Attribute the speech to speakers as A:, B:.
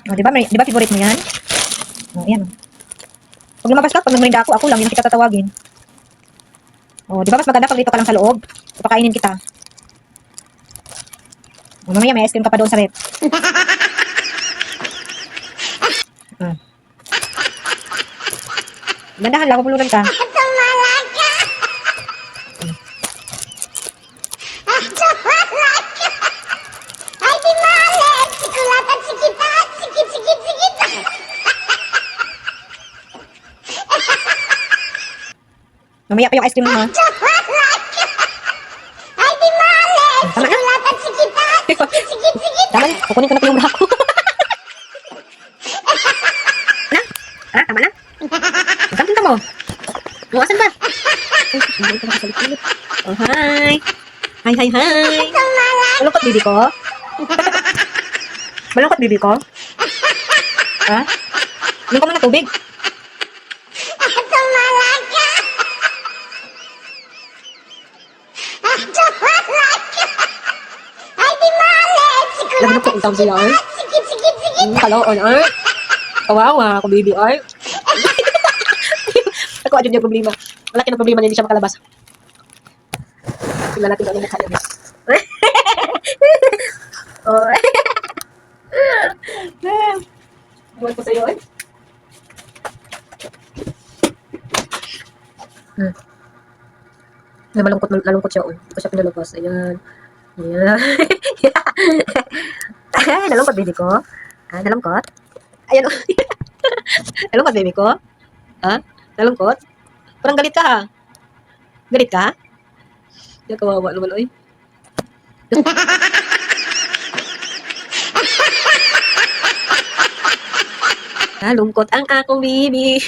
A: O, di ba favorite mo yan? O, yan. Pag lumabas ka, pag nagmarinda ako lang, yun kita tatawagin. O, di ba mas maganda pag dito ka lang sa loob? Papakainin kita. O, mamaya may ice cream ka pa doon sa rep. Gandahan lang, pupulutan ka. Mamaya pa yung ice cream mo, ha? Tama na. Tama na. Kukunin ko na po yung bra ko. Na? Ha? Tama na? Saan pinta mo? Buwasan ba? Oh, hi. Hi, hi, hi. Malungkot bibi ko? Malungkot bibi ko? Ha? Inom ka muna tubig. Labi na po ang tawag sila, ay. Kaloon, ay. Kawawa ako, baby, ay. Ako, adyo niya problema. Malaki na problema niya, hindi siya makalabas. Tingnan natin ano mukha niya. Oh. Buwan ko sa'yo, ay. Nalungkot siya, oh. Hindi ko siya pinalabas. Ayan. Ayan. Ay, nalungkot, baby ko. Ah, nalungkot? Ayan, oh. Nalungkot, baby ko. Ha? Nalungkot? Parang galit ka, ha? Galit ka? Yan, kawawa naman, oy. Nalungkot ang akong baby.